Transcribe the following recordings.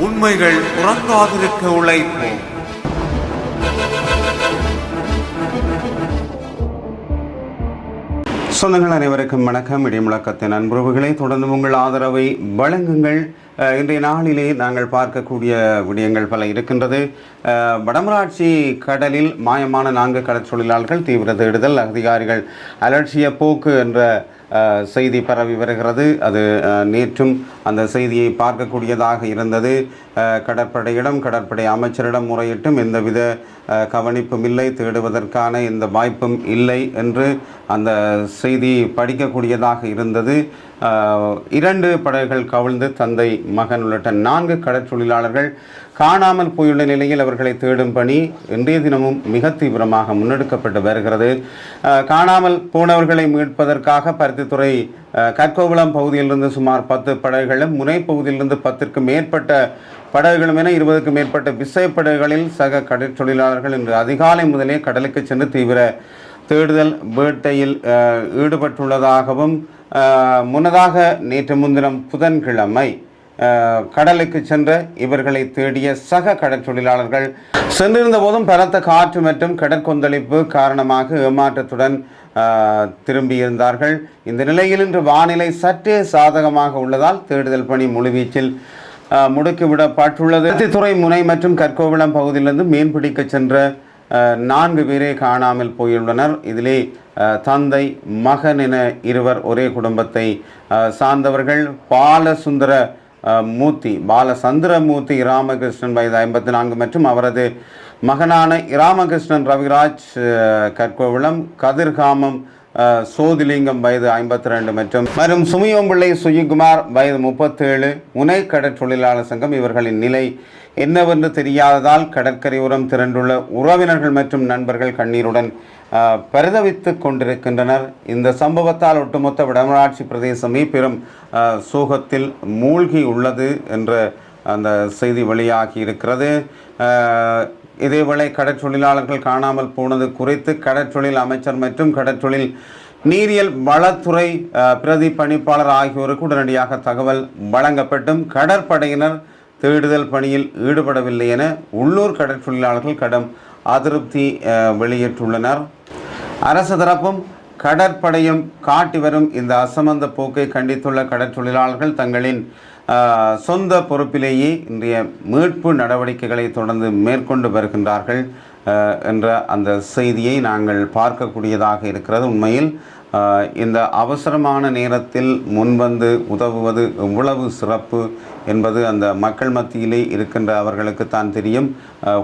உண்மைகள் உறங்காதிருக்க உழைப்போம். சொந்தங்கள் அனைவருக்கும் வணக்கம். இடிமுழக்கத்தின் அன்புறவுகளை தொடர்ந்து உங்கள் ஆதரவை வழங்குங்கள். இன்றைய நாளிலே நாங்கள் பார்க்கக்கூடிய விடயங்கள் பல இருக்கின்றது. வடமராட்சி கடலில் மாயமான 4 கடற்தொழிலாளர்கள் தீவிர தேடுதல், அதிகாரிகள் அலட்சிய போக்கு என்ற செய்தி பரவி வருகிறது. அது நேற்றும் அந்த செய்தியை பார்க்கக்கூடியதாக இருந்தது. கடற்படையிடம், கடற்படை அமைச்சரிடம் முறையிட்டும் எந்தவித கவனிப்பும் இல்லை, தேடுவதற்கான எந்த வாய்ப்பும் இல்லை என்று அந்த செய்தி படிக்கக்கூடியதாக இருந்தது. 2 படகுகள் கவிழ்ந்து தந்தை, மகன் உள்ளிட்ட 4 கடற்தொழிலாளர்கள் காணாமல் போயுள்ள நிலையில் அவர்களை தேடும் பணி இன்றைய தினமும் மிக தீவிரமாக முன்னெடுக்கப்பட்டு வருகிறது. காணாமல் போனவர்களை மீட்பதற்காக பருத்தித்துறை கற்கோவளம் பகுதியிலிருந்து சுமார் 10 படகுகளும், முனைப்பகுதியிலிருந்து 10க்கும் மேற்பட்ட படகுகளும் என 20க்கும் மேற்பட்ட விசைப்படகுகளில் சக கடற்தொழிலாளர்கள் இன்று அதிகாலை முதலே கடலுக்கு சென்று தீவிர தேடுதல் வேட்டையில் ஈடுபட்டுள்ளதாகவும், முன்னதாக நேற்று முன்தினம் புதன்கிழமை கடலுக்கு சென்ற இவர்களை தேடிய சக கடற்தொழிலாளர்கள் சென்றிருந்த போதும் பலத்த காற்று மற்றும் கடற்கொந்தளிப்பு காரணமாக ஏமாற்றத்துடன் திரும்பியிருந்தார்கள். இந்த நிலையில் இன்று வானிலை சற்றே சாதகமாக உள்ளதால் தேடுதல் பணி முழுவீச்சில் முடுக்கிவிடப்பட்டுள்ளது. பருத்தித்துறை முனை மற்றும் கற்கோவளம் பகுதியிலிருந்து மீன்பிடிக்க சென்ற 4 பேரே காணாமல் போயுள்ளனர். இதிலே தந்தை, மகன் என இருவர் ஒரே குடும்பத்தை சார்ந்தவர்கள். பாலசந்திரமூர்த்தி இராமகிருஷ்ணன் வயது 54 மற்றும் அவரது மகனான இராமகிருஷ்ணன் ரவிராஜ் கற்கோவளம், கதிர்காமம் சோதிலிங்கம் வயது 52 மற்றும் சுமியோம்பிள்ளை சுயிகுமார் வயது 37 முனை கடற்தொழிலாளர் சங்கம். இவர்களின் நிலை என்னவென்று தெரியாததால் கடற்கரையோரம் திரண்டுள்ள உறவினர்கள் மற்றும் நண்பர்கள் கண்ணீருடன் பரிதவித்துக் கொண்டிருக்கின்றனர். இந்த சம்பவத்தால் ஒட்டுமொத்த வடமராட்சி பிரதேசமே பெரும் சோகத்தில் மூழ்கி உள்ளது என்ற அந்த செய்தி வெளியாகி இருக்கிறது. இதேவேளை கடற்தொழிலாளர்கள் காணாமல் போனது குறித்து கடற்தொழில் அமைச்சர் மற்றும் கடற்தொழில் நீரியல் வளத்துறை பிரதி பணிப்பாளர் ஆகியோருக்கு உடனடியாக தகவல் வழங்கப்பட்டும் கடற்படையினர் தேடுதல் பணியில் ஈடுபடவில்லை என உள்ளூர் கடற்தொழிலாளர்கள் கடும் அதிருப்தி வெளியிட்டுள்ளனர். அரசு தரப்பும் கடற்படையும் காட்டி வரும் இந்த அசமந்த போக்கை கண்டித்துள்ள கடற்தொழிலாளர்கள் தங்களின் சொந்த பொறுப்பிலேயே இன்றைய மீட்பு நடவடிக்கைகளை தொடர்ந்து மேற்கொண்டு வருகின்றார்கள் என்ற அந்த செய்தியை நாங்கள் பார்க்கக்கூடியதாக இருக்கிறது. உண்மையில் இந்த அவசரமான நேரத்தில் முன்வந்து உதவுவது எவ்வளவு சிறப்பு என்பது அந்த மக்கள் மத்தியிலே இருக்கின்ற அவர்களுக்கு தான் தெரியும்.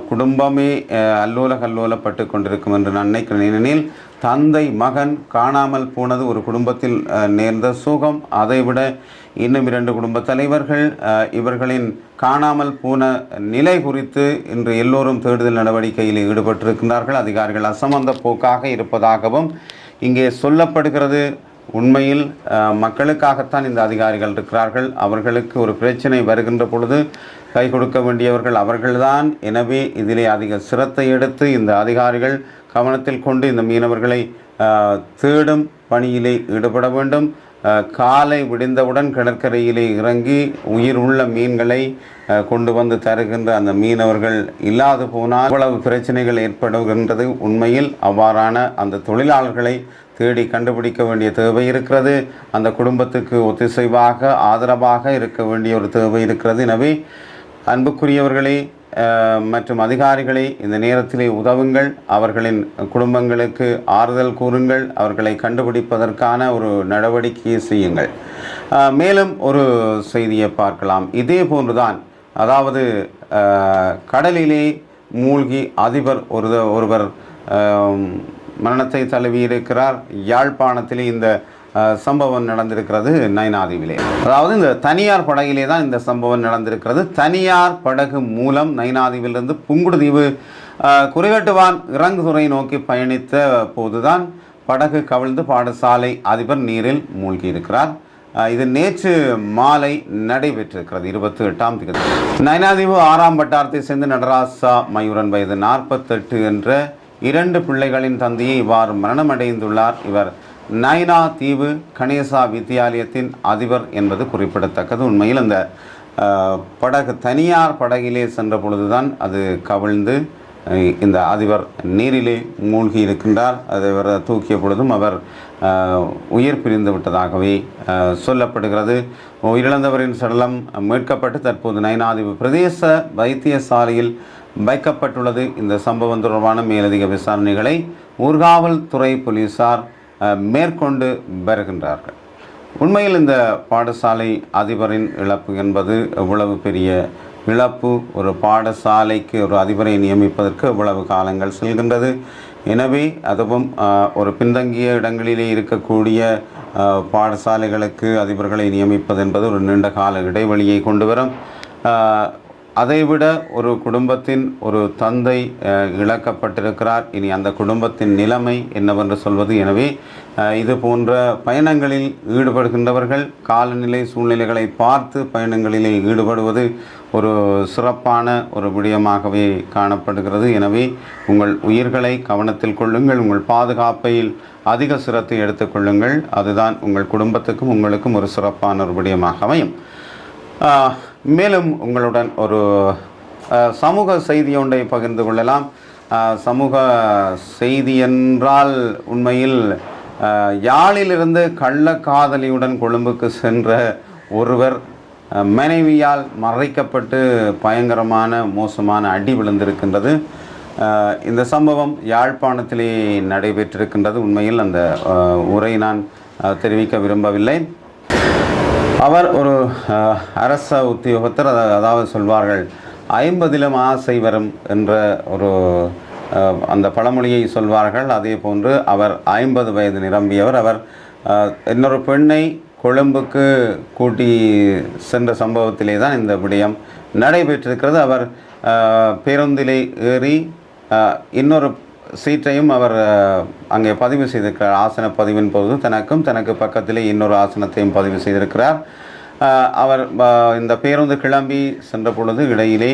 குடும்பமே அல்லோல கல்லோலப்பட்டு கொண்டிருக்கும் என்று நான் நினைக்கிறேன். ஏனெனில் தந்தை, மகன் காணாமல் போனது ஒரு குடும்பத்தில் நேர்ந்த சோகம். அதைவிட இன்னும் 2 குடும்ப தலைவர்கள் இவர்களின் காணாமல் போன நிலை குறித்து இன்று எல்லோரும் தேடுதல் நடவடிக்கையில் ஈடுபட்டிருக்கின்றார்கள். அதிகாரிகள் அசமந்த போக்காக இருப்பதாகவும் இங்கே சொல்லப்படுகிறது. உண்மையில் மக்களுக்காகத்தான் இந்த அதிகாரிகள் இருக்கிறார்கள். அவர்களுக்கு ஒரு பிரச்சனை வருகின்ற பொழுது கை கொடுக்க வேண்டியவர்கள் அவர்கள்தான். எனவே இதிலே அதிக சிரத்தை எடுத்து இந்த அதிகாரிகள் கவனத்தில் கொண்டு இந்த மீனவர்களை தேடும் பணியிலே ஈடுபட வேண்டும். காலை விடிந்தவுடன் கடற்கரையிலே இறங்கி உயிர் உள்ள மீன்களை கொண்டு வந்து தருகின்ற அந்த மீனவர்கள் இல்லாது போனால் இவ்வளவு பிரச்சனைகள் ஏற்படுகின்றது. உண்மையில் அவ்வாறான அந்த தொழிலாளர்களை தேடி கண்டுபிடிக்க வேண்டிய தேவை இருக்கிறது. அந்த குடும்பத்துக்கு ஒத்திசைவாக ஆதரவாக இருக்க வேண்டிய ஒரு தேவை இருக்கிறது. எனவே அன்புக்குரியவர்களே மற்றும் அதிகாரிகளை இந்த நேரத்திலே உதவுங்கள். அவர்களின் குடும்பங்களுக்கு ஆறுதல் கூறுங்கள். அவர்களை கண்டுபிடிப்பதற்கான ஒரு நடவடிக்கையை செய்யுங்கள். மேலும் ஒரு செய்தியை பார்க்கலாம். இதே போன்றுதான், அதாவது கடலிலே மூழ்கி அதிபர் ஒருவர் மரணத்தை தழுவியிருக்கிறார். யாழ்ப்பாணத்திலே இந்த சம்பவம் நடந்திருக்கிறது நைனாதீவிலே. அதாவது இந்த தனியார் படகிலே தான் இந்த சம்பவம் நடந்திருக்கிறது. தனியார் படகு மூலம் நைனாதீவிலிருந்து புங்குடுதீவு குறைகட்டுவான் இறங்குதுறை நோக்கி பயணித்த போதுதான் படகு கவிழ்ந்து பாடசாலை அதிபர் நீரில் மூழ்கியிருக்கிறார். இது நேற்று மாலை நடைபெற்றிருக்கிறது, 28ஆம் தேதி. நைனாதீவு 6ஆம் வட்டாரத்தை சேர்ந்த நடராசா மயூரன் வயது 48 என்ற 2 பிள்ளைகளின் தந்தையை இவ்வாறு மரணமடைந்துள்ளார். இவர் நைனா தீவு கணேசா வித்தியாலயத்தின் அதிபர் என்பது குறிப்பிடத்தக்கது. உண்மையில் அந்த படகு தனியார் படகிலே சென்ற பொழுதுதான் அது கவிழ்ந்து இந்த அதிபர் நீரிலே மூழ்கி இருக்கின்றார். அதை அவர் தூக்கிய பொழுதும் அவர் உயிர் பிரிந்து விட்டதாகவே சொல்லப்படுகிறது. உயிரிழந்தவரின் சடலம் மீட்கப்பட்டு தற்போது நைனாதீவு பிரதேச வைத்தியசாலையில் வைக்கப்பட்டுள்ளது. இந்த சம்பவம் தொடர்பான மேலதிக விசாரணைகளை ஊர்காவல் துறை போலீசார் மேற்கொண்டு வருகின்றார்கள். உண்மையில் இந்த பாடசாலை அதிபரின் இழப்பு என்பது எவ்வளவு பெரிய இழப்பு. ஒரு பாடசாலைக்கு ஒரு அதிபரை நியமிப்பதற்கு எவ்வளவு காலங்கள் செல்கின்றது. எனவே அதுவும் ஒரு பின்தங்கிய இடங்களிலே இருக்கக்கூடிய பாடசாலைகளுக்கு அதிபர்களை நியமிப்பது என்பது ஒரு நீண்ட கால இடைவெளியை கொண்டு வரும். அதைவிட ஒரு குடும்பத்தின் ஒரு தந்தை இழக்கப்பட்டிருக்கிறார். இனி அந்த குடும்பத்தின் நிலைமை என்னவென்று சொல்வது. எனவே இது போன்ற பயணங்களில் ஈடுபடுகின்றவர்கள் காலநிலை சூழ்நிலைகளை பார்த்து பயணங்களிலே ஈடுபடுவது ஒரு சிறப்பான ஒரு விடயமாகவே காணப்படுகிறது. எனவே உங்கள் உயிர்களை கவனத்தில் கொள்ளுங்கள். உங்கள் பாதுகாப்பில் அதிக சிரத்தை எடுத்துக்கொள்ளுங்கள். அதுதான் உங்கள் குடும்பத்துக்கும் உங்களுக்கும் ஒரு சிறப்பான ஒரு விடயமாக அமையும். மேலும் உங்களுடன் ஒரு சமூக செய்தி ஒன்றை பகிர்ந்து கொள்ளலாம். சமூக செய்தி என்றால் உண்மையில் யாழிலிருந்து கள்ளக்காதலியுடன் கொழும்புக்கு சென்ற ஒருவர் மனைவியால் மறைக்கப்பட்டு பயங்கரமான மோசமான அடி விழுந்திருக்கின்றது. இந்த சம்பவம் யாழ்ப்பாணத்திலே நடைபெற்றிருக்கின்றது. உண்மையில் அந்த உரை நான் தெரிவிக்க விரும்பவில்லை. அவர் ஒரு அரச உத்தியோகத்தர். அதாவது சொல்வார்கள் 50லும் ஆசை வரும் என்ற ஒரு அந்த பழமொழியை சொல்வார்கள். அதே போன்று அவர் 50 வயது நிரம்பியவர். அவர் இன்னொரு பெண்ணை கொழும்புக்கு கூட்டி சென்ற சம்பவத்திலே தான் இந்த விடயம் நடைபெற்றிருக்கிறது. அவர் பேருந்திலே ஏறி இன்னொரு சீட்டையும் அவர் அங்கே பதிவு செய்திருக்கிறார். ஆசன பதிவின் போது தனக்கு பக்கத்திலே இன்னொரு ஆசனத்தையும் பதிவு செய்திருக்கிறார். அவர் இந்த பேருந்து கிளம்பி சென்ற பொழுது இடையிலே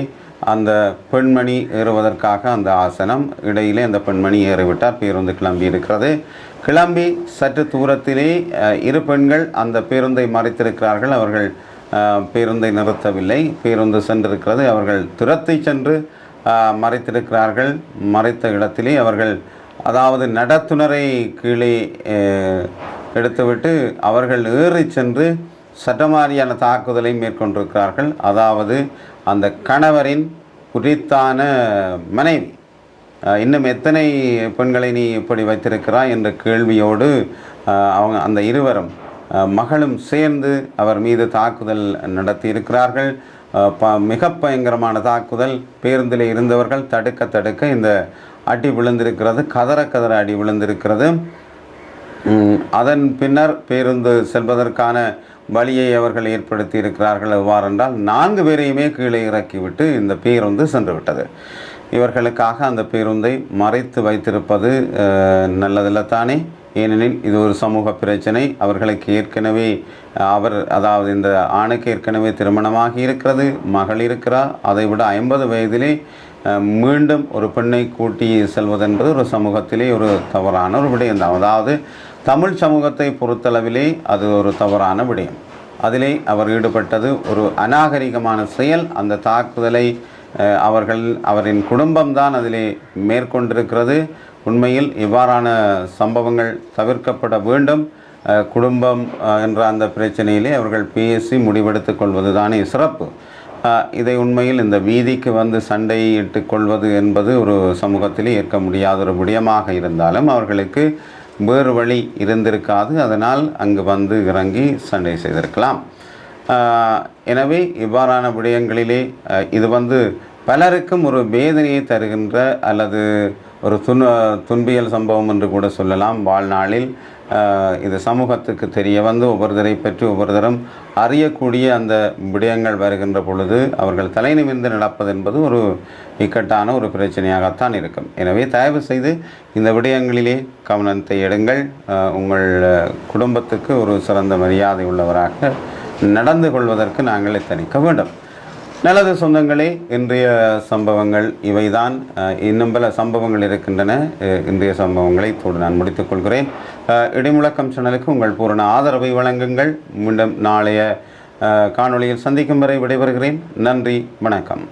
அந்த பெண்மணி ஏறுவதற்காக அந்த ஆசனம் இடையிலே அந்த பெண்மணி ஏறிவிட்டார். பேருந்து கிளம்பி இருக்கிறது. கிளம்பி சற்று தூரத்திலே இரு பெண்கள் அந்த பேருந்தை மறைத்திருக்கிறார்கள். அவர்கள் பேருந்தை நிறுத்தவில்லை. பேருந்து சென்றிருக்கிறது. அவர்கள் துரத்தி சென்று மறைத்திருக்கிறார்கள். மறைத்த இடத்திலே அவர்கள் அதாவது நடத்துனரை கீழே எடுத்துவிட்டு அவர்கள் ஏறி சென்று சட்டமாரியான தாக்குதலை மேற்கொண்டிருக்கிறார்கள். அதாவது அந்த கணவரின் குறித்தான மனைவி இன்னும் எத்தனை பெண்களை நீ இப்படி வைத்திருக்கிறாய் என்ற கேள்வியோடு அவங்க அந்த இருவரும் மகளும் சேர்ந்து அவர் மீது தாக்குதல் நடத்தியிருக்கிறார்கள். மிக பயங்கரமான தாக்குதல். பேருந்தில் இருந்தவர்கள் தடுக்க இந்த அடி விழுந்திருக்கிறது. கதற அடி விழுந்திருக்கிறது. அதன் பின்னர் பேருந்து செல்வதற்கான வழியை அவர்கள் ஏற்படுத்தி இருக்கிறார்கள். எவ்வாறென்றால் 4 பேரையுமே கீழே இறக்கிவிட்டு இந்த பேருந்து சென்று விட்டது. இவர்களுக்காக அந்த பேருந்தை மறைத்து வைத்திருப்பது நல்லதில்லைத்தானே. ஏனெனில் இது ஒரு சமூக பிரச்சனை. அவர்களுக்கு ஏற்கனவே அதாவது இந்த ஆணுக்கு ஏற்கனவே திருமணமாகி இருக்கிறது, மகள் இருக்கிறார். அதைவிட 50 வயதிலே மீண்டும் ஒரு பெண்ணை கூட்டி செல்வதென்பது ஒரு சமூகத்திலே ஒரு தவறான ஒரு விடயம் தான். அதாவது தமிழ் சமூகத்தை பொறுத்தளவிலே அது ஒரு தவறான விடயம். அதிலே அவர் ஈடுபட்டது ஒரு அநாகரிகமான செயல். அந்த தாக்குதலை அவரின் குடும்பம்தான் அதிலே மேற்கொண்டிருக்கிறது. உண்மையில் இவ்வாறான சம்பவங்கள் தவிர்க்கப்பட வேண்டும். குடும்பம் என்ற அந்த பிரச்சனையிலே அவர்கள் பேசி முடிவெடுத்து கொள்வது தானே சிறப்பு. இதை உண்மையில் இந்த வீதிக்கு வந்து சண்டையிட்டு கொள்வது என்பது ஒரு சமூகத்திலே ஏற்க முடியாத ஒரு விடயமாக இருந்தாலும் அவர்களுக்கு வேறு வழி இருந்திருக்காது. அதனால் அங்கு வந்து இறங்கி சண்டை செய்திருக்கலாம். எனவே இவ்வாறான விடயங்களிலே இது வந்து பலருக்கும் ஒரு வேதனையை தருகின்ற அல்லது ஒரு துன்பியல் சம்பவம் என்று கூட சொல்லலாம். வாழ்நாளில் இது சமூகத்துக்கு தெரிய வந்து ஒவ்வொருத்தரை பற்றி ஒவ்வொருத்தரும் அறியக்கூடிய அந்த விடயங்கள் வருகின்ற பொழுது அவர்கள் தலை நிமிர்ந்து நடப்பது என்பது ஒரு இக்கட்டான ஒரு பிரச்சனையாகத்தான் இருக்கும். எனவே தயவு செய்து இந்த விடயங்களிலே கவனத்தை எடுங்கள். உங்கள் குடும்பத்துக்கு ஒரு சிறந்த மரியாதை உள்ளவராக நடந்து கொள்வதற்கு நாங்கள் எத்தனிக்க வேண்டும். நல்லது சொந்தங்களே, இன்றைய சம்பவங்கள் இவைதான். இன்னும் பல சம்பவங்கள் இருக்கின்றன. இன்றைய சம்பவங்களை தோடு நான் முடித்துக் கொள்கிறேன். இடிமுழக்கம் சேனலுக்கு உங்கள் பூரண ஆதரவை வழங்குங்கள். மீண்டும் நாளைய காணொளியில் சந்திக்கும் வரை விடைபெறுகிறேன். நன்றி, வணக்கம்.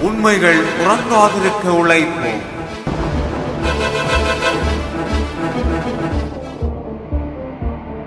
உண்மைகள் உறங்காதிருக்க உழைப்போம்.